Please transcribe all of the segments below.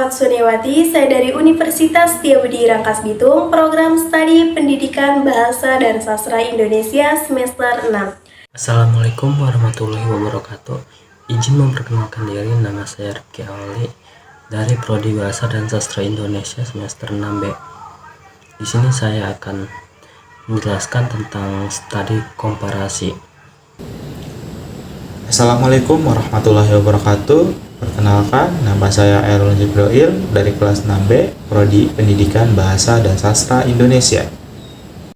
Rahmat Suniawati, saya dari Universitas Setiabudi Rangkas Bitung, program studi Pendidikan Bahasa dan Sastra Indonesia semester 6. Assalamualaikum warahmatullahi wabarakatuh. Izin memperkenalkan diri, nama saya Rifki Awali dari Prodi Bahasa dan Sastra Indonesia semester 6B. Di sini saya akan menjelaskan tentang studi komparasi. Assalamualaikum warahmatullahi wabarakatuh. Perkenalkan, nama saya Errol Jibril dari kelas 6B, Prodi Pendidikan Bahasa dan Sastra Indonesia.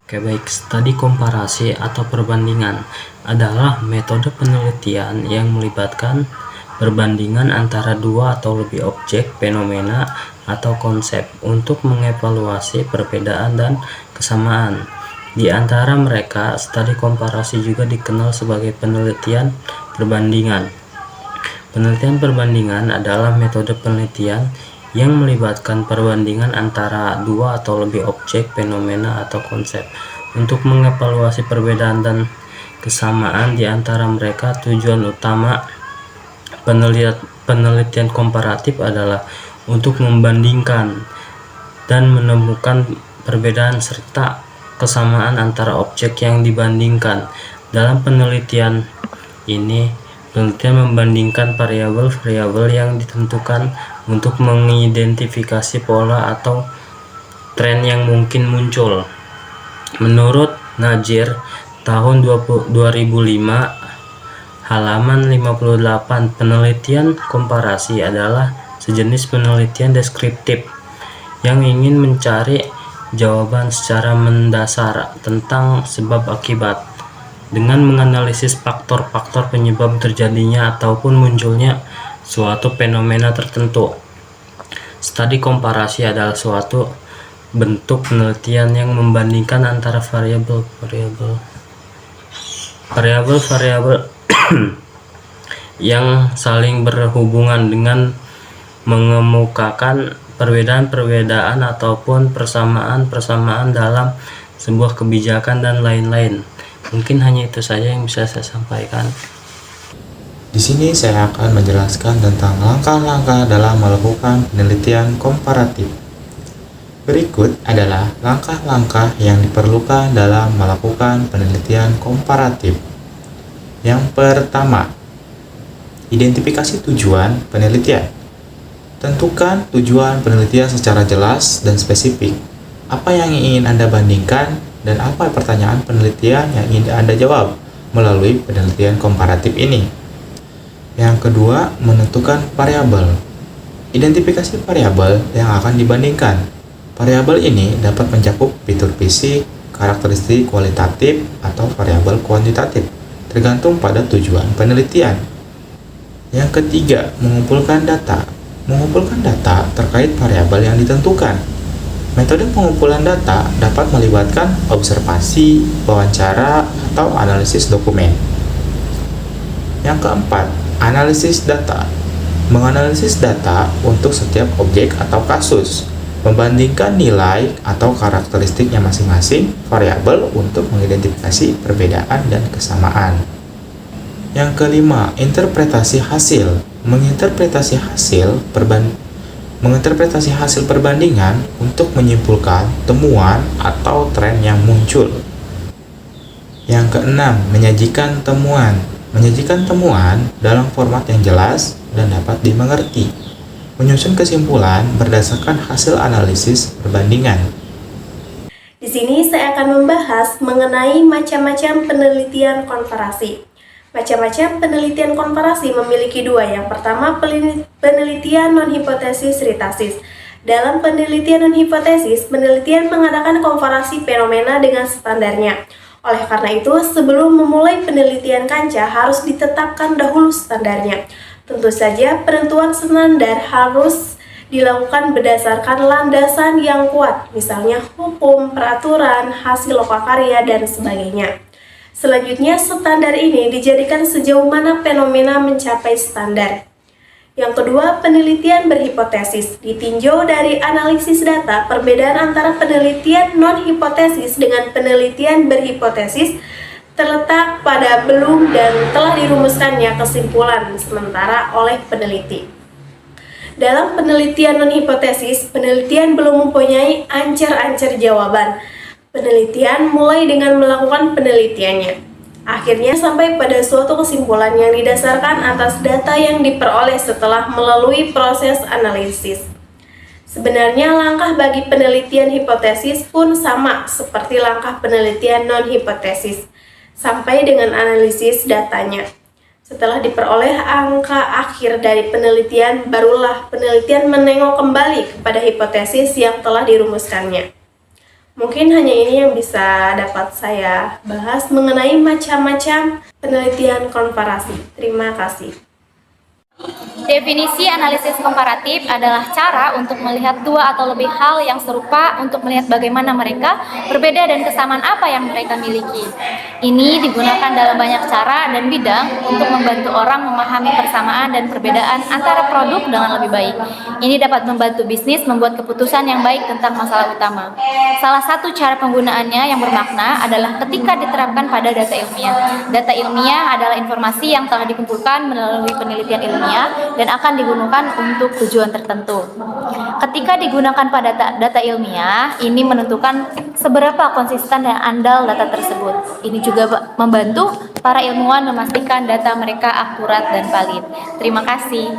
Oke, baik. Studi komparasi atau perbandingan adalah metode penelitian yang melibatkan perbandingan antara dua atau lebih objek, fenomena, atau konsep untuk mengevaluasi perbedaan dan kesamaan. Di antara mereka, studi komparasi juga dikenal sebagai penelitian perbandingan. Penelitian perbandingan adalah metode penelitian yang melibatkan perbandingan antara dua atau lebih objek, fenomena, atau konsep untuk mengevaluasi perbedaan dan kesamaan di antara mereka. Tujuan utama penelitian komparatif adalah untuk membandingkan dan menemukan perbedaan serta kesamaan antara objek yang dibandingkan. Dalam penelitian ini, penelitian membandingkan variabel-variabel yang ditentukan untuk mengidentifikasi pola atau tren yang mungkin muncul. Menurut Najir, tahun 2005, halaman 58, penelitian komparasi adalah sejenis penelitian deskriptif yang ingin mencari jawaban secara mendasar tentang sebab akibat dengan menganalisis faktor-faktor penyebab terjadinya ataupun munculnya suatu fenomena tertentu. Studi komparasi adalah suatu bentuk penelitian yang membandingkan antara variabel-variabel yang saling berhubungan dengan mengemukakan perbedaan-perbedaan ataupun persamaan-persamaan dalam sebuah kebijakan dan lain-lain. Mungkin hanya itu saja yang bisa saya sampaikan. Di sini saya akan menjelaskan tentang langkah-langkah dalam melakukan penelitian komparatif. Berikut adalah langkah-langkah yang diperlukan dalam melakukan penelitian komparatif. Yang pertama, identifikasi tujuan penelitian. Tentukan tujuan penelitian secara jelas dan spesifik. Apa yang ingin Anda bandingkan dan apa pertanyaan penelitian yang ingin Anda jawab melalui penelitian komparatif ini. Yang kedua, menentukan variabel. Identifikasi variabel yang akan dibandingkan. Variabel ini dapat mencakup fitur fisik, karakteristik kualitatif, atau variabel kuantitatif, tergantung pada tujuan penelitian. Yang ketiga, mengumpulkan data. Mengumpulkan data terkait variabel yang ditentukan. Metode pengumpulan data dapat melibatkan observasi, wawancara, atau analisis dokumen. Yang keempat, analisis data. Menganalisis data untuk setiap objek atau kasus, membandingkan nilai atau karakteristiknya masing-masing variabel untuk mengidentifikasi perbedaan dan kesamaan. Yang kelima, interpretasi hasil. Menginterpretasi hasil perbandingan untuk menyimpulkan temuan atau tren yang muncul. Yang keenam, menyajikan temuan. Menyajikan temuan dalam format yang jelas dan dapat dimengerti. Menyusun kesimpulan berdasarkan hasil analisis perbandingan. Di sini saya akan membahas mengenai macam-macam penelitian komparasi. Macam-macam penelitian komparasi memiliki dua. Yang pertama, penelitian non-hipotesis ritasis. Dalam penelitian non-hipotesis, penelitian mengadakan komparasi fenomena dengan standarnya. Oleh karena itu, sebelum memulai penelitian kancah harus ditetapkan dahulu standarnya. Tentu saja, penentuan standar harus dilakukan berdasarkan landasan yang kuat, misalnya hukum, peraturan, hasil lokakarya, dan sebagainya. Selanjutnya, standar ini dijadikan sejauh mana fenomena mencapai standar. Yang kedua, penelitian berhipotesis. Ditinjau dari analisis data, perbedaan antara penelitian non-hipotesis dengan penelitian berhipotesis terletak pada belum dan telah dirumuskannya kesimpulan sementara oleh peneliti. Dalam penelitian non-hipotesis, penelitian belum mempunyai ancer-ancer jawaban. Penelitian mulai dengan melakukan penelitiannya. Akhirnya sampai pada suatu kesimpulan yang didasarkan atas data yang diperoleh setelah melalui proses analisis. Sebenarnya langkah bagi penelitian hipotesis pun sama seperti langkah penelitian non-hipotesis, sampai dengan analisis datanya. Setelah diperoleh angka akhir dari penelitian, barulah penelitian menengok kembali kepada hipotesis yang telah dirumuskannya. Mungkin hanya ini yang bisa dapat saya bahas mengenai macam-macam penelitian komparasi. Terima kasih. Definisi analisis komparatif adalah cara untuk melihat dua atau lebih hal yang serupa untuk melihat bagaimana mereka berbeda dan kesamaan apa yang mereka miliki. Ini digunakan dalam banyak cara dan bidang untuk membantu orang memahami persamaan dan perbedaan antara produk dengan lebih baik. Ini dapat membantu bisnis membuat keputusan yang baik tentang masalah utama. Salah satu cara penggunaannya yang bermakna adalah ketika diterapkan pada data ilmiah. Data ilmiah adalah informasi yang telah dikumpulkan melalui penelitian ilmiah dan akan digunakan untuk tujuan tertentu. Ketika digunakan pada data ilmiah, ini menentukan seberapa konsisten dan andal data tersebut. Ini juga membantu para ilmuwan memastikan data mereka akurat dan valid. Terima kasih.